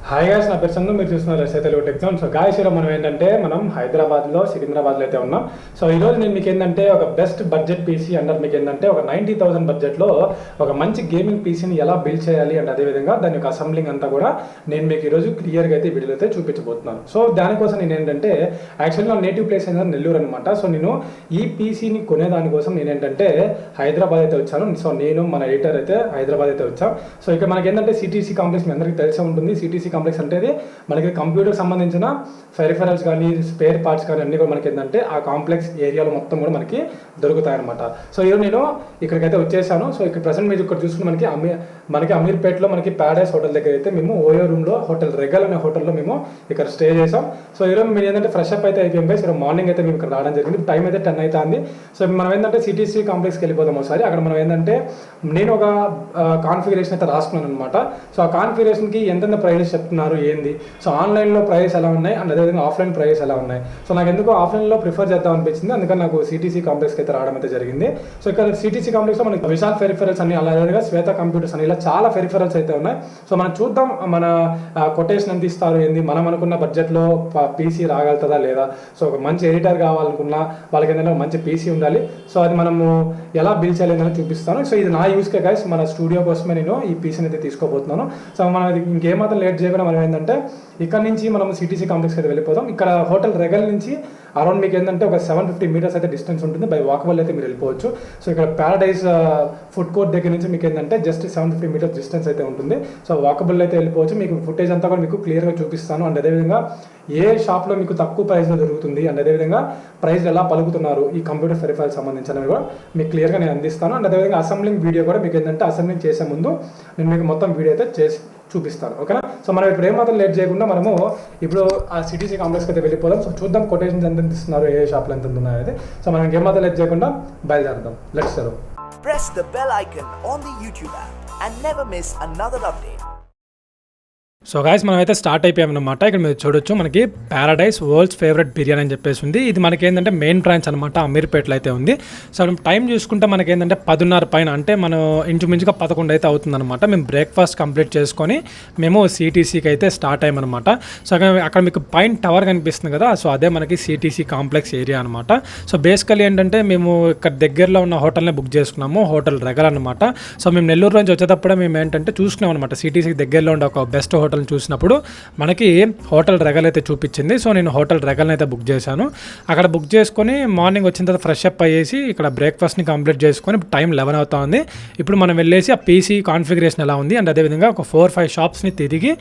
Hi guys, నా పేరు చందు. మీరు చూస్తున్నారు SI Telugu tech zone. So guys, ఈరోజు మనం హైదరాబాద్లో సికింద్రాబాద్లో అయితే ఉన్నాం. సో ఈరోజు నేను మీకు ఏంటంటే ఒక బెస్ట్ బడ్జెట్ పీసీ అంటారు. మీకు ఏంటంటే ఒక 90,000 బడ్జెట్లో ఒక మంచి గేమింగ్ పీసీని ఎలా బిల్డ్ చేయాలి అండ్ అదేవిధంగా దాని యొక్క అసెంబ్లింగ్ అంతా కూడా నేను మీకు ఈరోజు క్లియర్గా అయితే వీడియోలో అయితే చూపించబోతున్నాను. సో దానికోసం నేను ఏంటంటే యాక్చువల్లీ నా నేటివ్ ప్లేస్ అయినా నెల్లూరు అనమాట. సో నేను ఈ పీసీని కొనేదానికోసం నేను ఏంటంటే హైదరాబాద్ అయితే వచ్చాను. సో నేను మన ఎడిటర్ అయితే హైదరాబాద్ అయితే వచ్చాం. సో ఇక్కడ మనకి ఏంటంటే సిటీసీ కాంప్లెక్స్ మీ అందరికీ తెలిసే ఉంటుంది. సిటీసీ కాంప్లెక్స్ అంటే మనకి కంప్యూటర్కి సంబంధించిన పెరిఫెరల్స్ కానీ స్పేర్ పార్ట్స్ కానీ అన్నీ కూడా మనకి ఏంటంటే ఆ కాంప్లెక్స్ ఏరియాలో మొత్తం కూడా మనకి దొరుకుతాయి అనమాట. సో ఈరోజు నేను ఇక్కడికైతే వచ్చేసాను. సో ఇక్కడ ప్రజెంట్ మీరు ఇక్కడ చూసుకుని మనకి అమీర్పేటలో మనకి ప్యారడైస్ హోటల్ దగ్గర అయితే మేము ఓయో రూమ్లో హోటల్ రెగల్ అనే హోటల్లో మేము ఇక్కడ స్టే చేసాం. సో ఈరోజు మీరు ఏంటంటే ఫ్రెష్ అప్ అయితే అయిపోయాం గైస్. ఈరోజు మార్నింగ్ అయితే మేము ఇక్కడ రావడం జరిగింది. టైం అయితే 10 అవుతుంది. సో మనం ఏంటంటే సిటీసీ కాంప్లెక్స్కి వెళ్ళిపోతాం ఒకసారి. అక్కడ మనం ఏంటంటే నేను ఒక కాన్ఫిగరేషన్ అయితే రాసుకున్నాను అనమాట. సో ఆ కాన్ఫిగరేషన్కి ఎంతెంత ప్రైజెస్ చెప్తున్నారు ఏంది, సో ఆన్లైన్లో ప్రైస్ ఎలా ఉన్నాయి అండ్ అదేవిధంగా ఆఫ్లైన్ ప్రైస్ ఎలా ఉన్నాయి. సో నాకు ఎందుకు ఆఫ్లైన్లో ప్రిఫర్ చేద్దాం అనిపించింది. అందుకని నాకు సిటీసీ కాంప్లెక్స్కి అయితే రావడం అయితే జరిగింది. సో ఇక్కడ సిటీసీ కాంప్లెక్స్లో మనకి విశాల్ పెరిఫెరల్స్ అని అలాగే శ్వేత కంప్యూటర్స్ అని ఇలా చాలా పెరిఫెరల్స్ అయితే ఉన్నాయి. సో మనం చూద్దాం మన కొటేషన్ ఎంత ఇస్తారు ఏంది, మనం అనుకున్న బడ్జెట్లో పీసీ రాగలుగుతుందా లేదా. సో ఒక మంచి ఎడిటర్ కావాలనుకున్నా వాళ్ళకి ఏంటంటే మంచి పీసీ ఉండాలి. సో అది మనము ఎలా బిల్డ్ చేయాలని చూపిస్తాను. సో ఇది నా యూస్కే గైస్, మన స్టూడియో కోసమే నేను ఈ పీసీని అయితే తీసుకోబోతున్నాను. సో మనం ఇంకేమాత్రం లేట్ చేయకుండా మనం ఏంటంటే ఇక్కడ నుంచి మనం సిటీసీ కాంప్లెక్స్కి అయితే వెళ్ళిపోతాం. ఇక్కడ హోటల్ రెగల్ నుంచి అరౌండ్ మీకు ఏంటంటే ఒక 750 మీటర్స్ అయితే డిస్టెన్స్ ఉంటుంది. బై వాకబుల్ అయితే మీరు వెళ్ళిపోవచ్చు. సో ఇక్కడ ప్యారడైస్ ఫుడ్ కోర్ట్ దగ్గర నుంచి మీకు ఏంటంటే జస్ట్ 750 మీటర్స్ డిస్టెన్స్ అయితే ఉంటుంది. సో వాకబుల్ అయితే వెళ్ళిపోవచ్చు. మీకు ఫుటేజ్ అంతా కూడా మీకు క్లియర్గా చూపిస్తాను. అండ్ అదేవిధంగా ఏ షాప్లో మీకు తక్కువ ప్రైస్లో దొరుకుతుంది అండ్ అదేవిధంగా ప్రైస్ ఎలా పలుకుతున్నారు ఈ కంప్యూటర్ పెరిఫెరల్స్ సంబంధించినవి కూడా మీకు క్లియర్గా నేను అందిస్తాను. అండ్ అదేవిధంగా అసెంబ్లింగ్ వీడియో కూడా మీకు ఏంటంటే అసెంబ్లింగ్ చేసే ముందు నేను మీకు మొత్తం వీడియో అయితే చేసి చూపిస్తాను. ఓకేనా. సో మనం ఇప్పుడు ఏమాత్రం లేట్ చేయకుండా మనము ఇప్పుడు ఆ సిటీసీ కాంప్లెక్స్కి అయితే వెళ్ళిపోదాం. సో చూద్దాం కొటేషన్స్ ఎంత ఇస్తున్నారు, ఏ షాప్లో ఎంత ఉన్నాయో అయితే. సో మనం ఏమాత్రం లేట్ చేయకుండా బయలుదేరదాం. Let's go. Press the bell icon on the YouTube app and never miss another update. So guys, మనం అయితే స్టార్ట్ అయిపోయామన్నమాట. ఇక్కడ మీరు చూడొచ్చు మనకి ప్యారడైస్ వరల్డ్స్ ఫేవరెట్ బిర్యానీ అని చెప్పేసి ఉంది. ఇది మనకి ఏంటంటే మెయిన్ బ్రాంచ్ అనమాట, అమీర్పేటలో అయితే ఉంది. సో మనం టైం చూసుకుంటే మనకి ఏంటంటే 10:30 పైన, అంటే మనం ఇంచుమించుగా 11 అయితే అవుతుందన్నమాట. మేము బ్రేక్ఫాస్ట్ కంప్లీట్ చేసుకొని మేము సిటీసీకి అయితే స్టార్ట్ అయ్యామన్నమాట. సో అక్కడ మీకు పైన టవర్ కనిపిస్తుంది కదా, సో అదే మనకి సిటీసీ కాంప్లెక్స్ ఏరియా అనమాట. సో బేసికలీ ఏంటంటే మేము ఇక్కడ దగ్గరలో ఉన్న హోటల్నే బుక్ చేసుకున్నాము, హోటల్ రెగల్ అనమాట. సో మేము నెల్లూరు నుంచి వచ్చేటప్పుడే మేము ఏంటంటే చూసుకున్నాం అనమాట, సిటీసీకి దగ్గరలో ఉండే ఒక బెస్ట్ హోటల్ చూసినప్పుడు మనకి హోటల్ రెగల్ అయితే చూపించింది. సో నేను హోటల్ రెగల్ని అయితే బుక్ చేశాను. అక్కడ బుక్ చేసుకొని మార్నింగ్ వచ్చిన తర్వాత ఫ్రెష్ అప్ అయ్యేసి ఇక్కడ బ్రేక్ఫాస్ట్ని కంప్లీట్ చేసుకొని టైం 11 అవుతా ఉంది. ఇప్పుడు మనం వెళ్ళేసి ఆ పీసీ కాన్ఫిగరేషన్ ఎలా ఉంది అండ్ అదేవిధంగా ఒక 4-5 షాప్స్ని తిరిగి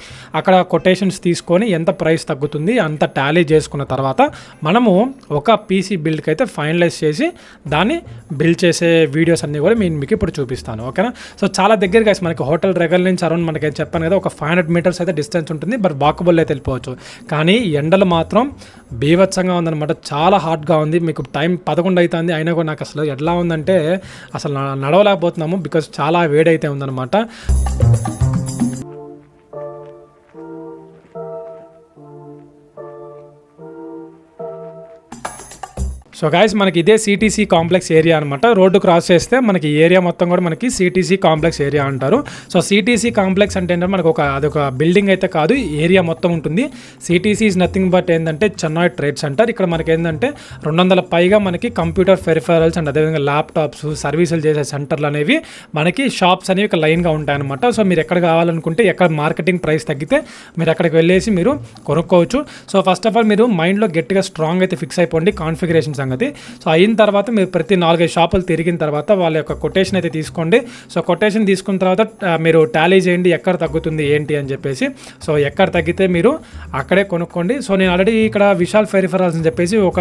అక్కడ కొటేషన్స్ తీసుకొని ఎంత ప్రైస్ తగ్గుతుంది అంత టాలీ చేసుకున్న తర్వాత మనము ఒక పీసీ బిల్డ్కి అయితే ఫైనలైజ్ చేసి దాన్ని బిల్డ్ చేసే వీడియోస్ అన్నీ కూడా నేను మీకు ఇప్పుడు చూపిస్తాను. ఓకేనా. సో చాలా దగ్గరగా మనకి హోటల్ రెగల్ నుంచి అరౌండ్ మనకి చెప్పాను కదా, ఒక 500 మీటర్స్ అయితే డిస్టెన్స్ ఉంటుంది. బట్ వాకబుల్ అయితే వెళ్ళిపోవచ్చు. కానీ ఎండలు మాత్రం బీభత్సంగా ఉందన్నమాట, చాలా హాట్గా ఉంది. మీకు టైం 11 అవుతుంది అయినా కూడా నాకు అసలు ఎట్లా ఉందంటే అసలు నడవలేకపోతున్నాము, బికాజ్ చాలా వేడైతే ఉందన్నమాట. సో గాయస్, మనకి ఇదే సిటీసీ కాంప్లెక్స్ ఏరియా అనమాట. రోడ్డు క్రాస్ చేస్తే మనకి ఏరియా మొత్తం కూడా మనకి సిటీసీ కాంప్లెక్స్ ఏరియా అంటారు. సో సిటీసీ కాంప్లెక్స్ అంటే ఏంటంటే మనకు అదొక బిల్డింగ్ అయితే కాదు, ఏరియా మొత్తం ఉంటుంది. సిటీసీ ఈజ్ నథింగ్ బట్ ఏంటంటే చెన్నై ట్రేడ్ సెంటర్. ఇక్కడ మనకి ఏంటంటే 200 పైగా మనకి కంప్యూటర్ పెరిఫెరల్స్ అండ్ అదేవిధంగా ల్యాప్టాప్స్ సర్వీసులు చేసే సెంటర్లు అనేవి మనకి షాప్స్ అనేవి ఒక లైన్గా ఉంటాయన్నమాట. సో మీరు ఎక్కడ కావాలనుకుంటే ఎక్కడ మార్కెటింగ్ ప్రైస్ తగ్గితే మీరు అక్కడికి వెళ్ళేసి మీరు కొనుక్కోవచ్చు. సో ఫస్ట్ ఆఫ్ ఆల్ మీరు మైండ్లో గట్టిగా స్ట్రాంగ్ అయితే ఫిక్స్ అయిపోండి కాన్ఫిగరేషన్ సంగతి. సో అయిన తర్వాత మీరు ప్రతి 4-5 షాపులు తిరిగిన తర్వాత వాళ్ళ యొక్క కొటేషన్ అయితే తీసుకోండి. సో కొటేషన్ తీసుకున్న తర్వాత మీరు టాలీ చేయండి ఎక్కడ తగ్గుతుంది ఏంటి అని చెప్పేసి. సో ఎక్కడ తగ్గితే మీరు అక్కడే కొనుక్కోండి. సో నేను ఆల్రెడీ ఇక్కడ విశాల్ పెరిఫెరల్స్ అని చెప్పేసి ఒక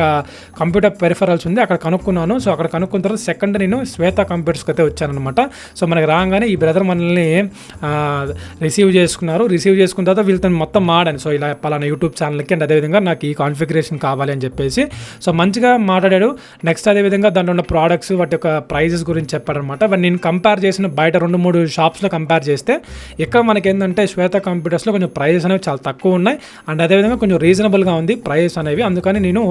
కంప్యూటర్ పెరిఫెరల్స్ ఉంది, అక్కడ కనుక్కున్నాను. సో అక్కడ కనుక్కున్న తర్వాత సెకండ్ నేను శ్వేత కంప్యూటర్స్కి అయితే వచ్చానమాట. సో మనకి రాగానే ఈ బ్రదర్ మనల్ని రిసీవ్ చేసుకున్నారు. రిసీవ్ చేసుకున్న తర్వాత వీళ్ళతో మొత్తం మాడాను. సో ఇలా పలానా యూట్యూబ్ ఛానల్కి అండ్ అదేవిధంగా నాకు ఈ కాన్ఫిగరేషన్ కావాలి అని చెప్పేసి. సో మంచిగా మాట్లాడాడు. నెక్స్ట్ అదేవిధంగా దాంట్లో ఉన్న ప్రోడక్ట్స్ వాటి యొక్క ప్రైజెస్ గురించి చెప్పాడనమాట. అవన్నీ నేను కంపేర్ చేసిన బయట 2-3 షాప్స్లో కంపేర్ చేస్తే ఇక్కడ మనకి ఏంటంటే శ్వేత కంప్యూటర్స్లో కొంచెం ప్రైజెస్ అనేవి చాలా తక్కువ ఉన్నాయి అండ్ అదేవిధంగా కొంచెం రీజనబుల్గా ఉంది ప్రైజెస్ అనేవి. అందుకని నేను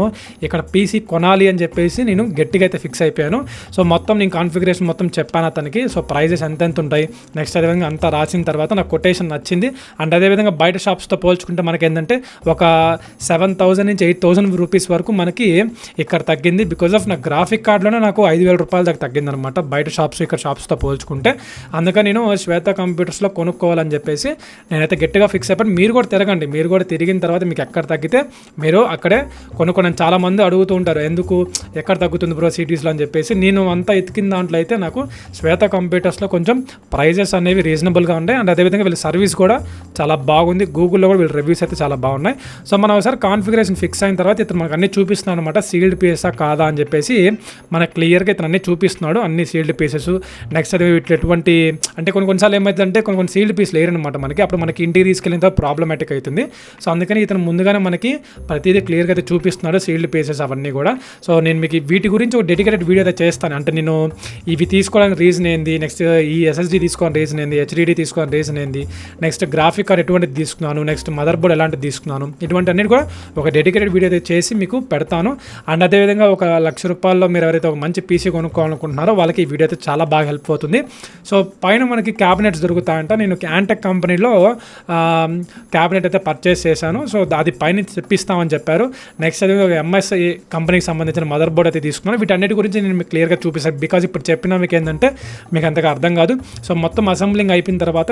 ఇక్కడ పీసీ కొనాలి అని చెప్పేసి నేను గట్టిగా అయితే ఫిక్స్ అయిపోయాను. సో మొత్తం నేను కాన్ఫిగరేషన్ మొత్తం చెప్పాను అతనికి. సో ప్రైజెస్ ఎంత ఉంటాయి నెక్స్ట్ అదేవిధంగా అంతా రాసిన తర్వాత నాకు కొటేషన్ నచ్చింది. అండ్ అదేవిధంగా బయట షాప్స్తో పోల్చుకుంటే మనకి ఏంటంటే ఒక 7,000 నుంచి 8,000 రూపీస్ వరకు మనకి ఇక్కడ తగ్గింది. బికాజ్ ఆఫ్ నా గ్రాఫిక్ కార్డ్లోనే నాకు 5,000 రూపాయల దాకా తగ్గిందనమాట బయట షాప్స్ ఇక్కడ షాప్స్తో పోల్చుకుంటే. అందుకని నేను శ్వేత కంప్యూటర్స్లో కొనుక్కోవాలని చెప్పేసి నేనైతే గట్టిగా ఫిక్స్ అయిపోయాను. మీరు కూడా తిరగండి, మీరు కూడా తిరిగిన తర్వాత మీకు ఎక్కడ తగ్గితే మీరు అక్కడే కొనుక్కోండి. చాలామంది అడుగుతూ ఉంటారు ఎందుకు ఎక్కడ తగ్గుతుంది బ్రో సిటీస్లో అని చెప్పేసి. నేను అంతా ఎతికిన దాంట్లో అయితే నాకు శ్వేత కంప్యూటర్స్లో కొంచెం ప్రైజెస్ అనేవి రీజనబుల్గా ఉన్నాయి అండ్ అదేవిధంగా వీళ్ళ సర్వీస్ కూడా చాలా బాగుంది. గూగుల్లో కూడా వీళ్ళ రివ్యూస్ అయితే చాలా బాగున్నాయి. సో మనం ఒకసారి కాన్ఫిగరేషన్ ఫిక్స్ అయిన తర్వాత ఇతను మనకు అన్ని చూపిస్తున్నాడు అనమాట. సీల్డ్ పీసెసా కాదా అని చెప్పేసి మనకు క్లియర్గా ఇతను అన్ని చూపిస్తున్నాడు, అన్ని సీల్డ్ పీసెస్. నెక్స్ట్ అది వీటి ఎటువంటి అంటే కొన్నిసార్లు ఏమవుతుందంటే కొన్ని సీల్డ్ పీస్ లేరనమాట మనకి, అప్పుడు మనకి ఇంటికి తీసుకెళ్ళిన తర్వాత ప్రాబ్లమాటిక్ అవుతుంది. సో అందుకని ఇతను ముందుగానే మనకి ప్రతిదీ క్లియర్గా అయితే చూపిస్తున్నాడు సీల్డ్ పీసెస్ అవన్నీ కూడా. సో నేను మీకు వీటి గురించి ఒక డెడికేటెడ్ వీడియో అయితే చేస్తాను. అంటే నేను ఇవి తీసుకోవడానికి రీజన్ ఏంది, నెక్స్ట్ ఈ ఎస్ఎస్డి తీసుకోవడానికి రీజన్ ఏంది, హెచ్డిడి తీసుకోవడానికి రీజన్ ఏంది, నెక్స్ట్ గ్రాఫిక్ కార్డ్ ఎటువంటిది తీసుకున్నాను, నెక్స్ట్ మదర్ బోర్డ్ ఎలాంటిది తీసుకున్నాను, ఇటువంటి అన్నిటి కూడా ఒక డెడికేటెడ్ వీడియో అయితే చేసి మీకు పెడతాను. అండ్ అదేవిధంగా ఒక ₹1,00,000 మీరు ఎవరైతే ఒక మంచి పీసీ కొనుక్కోవాలనుకుంటున్నారో వాళ్ళకి ఈ వీడియో అయితే చాలా బాగా హెల్ప్ అవుతుంది. సో పైన మనకి క్యాబినెట్స్ దొరుకుతాయంట. నేను యాంటెక్ కంపెనీలో క్యాబినెట్ అయితే పర్చేస్ చేశాను. సో అది పైన తెప్పిస్తామని చెప్పారు. నెక్స్ట్ అది ఎంఎస్ఐ కంపెనీకి సంబంధించిన మదర్ బోర్డ్ అయితే తీసుకున్నాను. వీటన్నిటి గురించి నేను మీకు క్లియర్గా చూపిస్తాను. బికాజ్ ఇప్పుడు చెప్పినా మీకు ఏంటంటే మీకు అంతగా అర్థం కాదు. సో మొత్తం అసెంబ్లింగ్ అయిపోయిన తర్వాత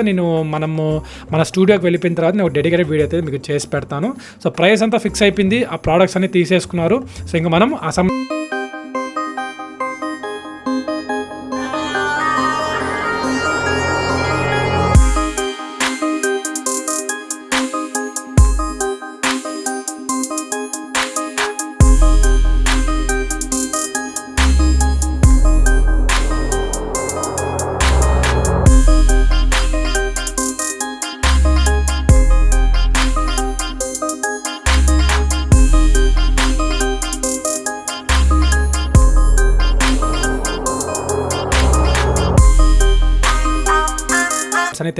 మన స్టూడియోకి వెళ్ళిపోయిన తర్వాత నేను ఒక డెడికేటెడ్ వీడియో అయితే మీకు చేసి పెడతాను. సో ప్రైస్ అంతా ఫిక్స్ అయిపోయింది, ఆ ప్రోడక్ట్స్ అన్ని తీసేసుకున్నారు. సో ఇంకా మనం అని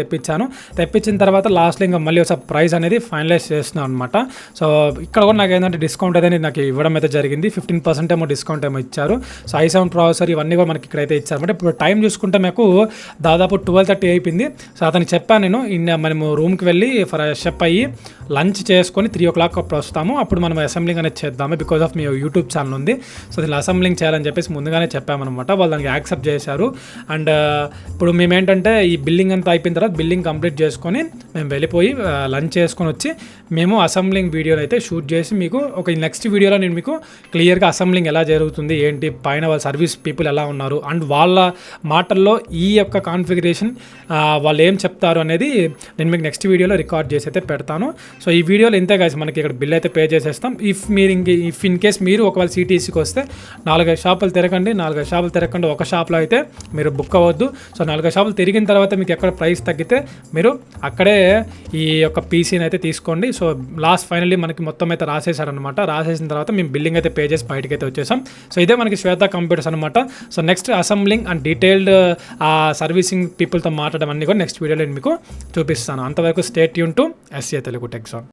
తెప్పించిన తర్వాత లాస్ట్లో ఇంకా మళ్ళీ ఒకసారి ప్రైస్ అనేది ఫైనలైజ్ చేస్తున్నాను అనమాట. సో ఇక్కడ కూడా నాకు ఏంటంటే డిస్కౌంట్ అనేది నాకు ఇవ్వడం అయితే జరిగింది. 15% ఏమో డిస్కౌంట్ ఏమో ఇచ్చారు. సో i7 ప్రాసెసర్ ఇవన్నీ కూడా మనకి ఇక్కడైతే ఇచ్చారు. అంటే ఇప్పుడు టైం చూసుకుంటే మాకు దాదాపు 12:30 అయిపోయింది. సో అతనికి చెప్పాను నేను మనము రూమ్కి వెళ్ళి ఫ్రెష్ అప్ అయ్యి లంచ్ చేసుకొని 3 o'clock అప్పుడు వస్తాము, అప్పుడు మనం అసెంబ్లింగ్ అనేది చేద్దాము because of me YouTube channel ఉంది. సో దీన్ని అసెంబ్లింగ్ చేయాలని చెప్పేసి ముందుగానే చెప్పామన్నమాట. వాళ్ళు దానికి యాక్సెప్ట్ చేశారు. అండ్ ఇప్పుడు మేము ఏంటంటే ఈ బిల్డింగ్ అంతా అయిపోయిన తర్వాత బిల్డింగ్ కంప్లీట్ చేసుకొని మేము వెళ్ళిపోయి లంచ్ చేసుకొని వచ్చి మేము అసెంబ్లింగ్ వీడియోని అయితే షూట్ చేసి మీకు ఒక నెక్స్ట్ వీడియోలో నేను మీకు క్లియర్గా అసెంబ్లింగ్ ఎలా జరుగుతుంది ఏంటి, పైన వాళ్ళ సర్వీస్ పీపుల్ ఎలా ఉన్నారు అండ్ వాళ్ళ మాటల్లో ఈ యొక్క కాన్ఫిగరేషన్ వాళ్ళు ఏం చెప్తారు అనేది నేను మీకు నెక్స్ట్ వీడియోలో రికార్డ్ చేసి అయితే పెడతాను. సో ఈ వీడియోలో ఇంతే గాయ్స్, మనకి ఇక్కడ బిల్ అయితే పే చేసేస్తాం. ఇఫ్ ఇన్ కేస్ మీరు ఒకవేళ సిటీసీకి వస్తే 4-5 షాపులు తిరగండి. 4-5 షాపులు తిరగకుండా ఒక షాప్లో అయితే మీరు బుక్ అవ్వద్దు. సో 4-5 షాపులు తిరిగిన తర్వాత మీకు ఎక్కడ ప్రైస్ తగ్గితే మీరు అక్కడే ఈ యొక్క పీసీని అయితే తీసుకోండి. సో లాస్ట్ ఫైనల్లీ మనకి మొత్తం అయితే రాసేసారనమాట. రాసేసిన తర్వాత మేము బిల్లింగ్ అయితే పే చేసి బయటకి అయితే వచ్చేసాం. సో ఇదే మనకి శ్వేత కంప్యూటర్స్ అనమాట. So next assembling and detailed servicing పీపుల్తో మాట్లాడడం అన్నీ కూడా నెక్స్ట్ వీడియోలో నేను మీకు చూపిస్తాను. అంతవరకు stay tune to SCA Telugu tech zone.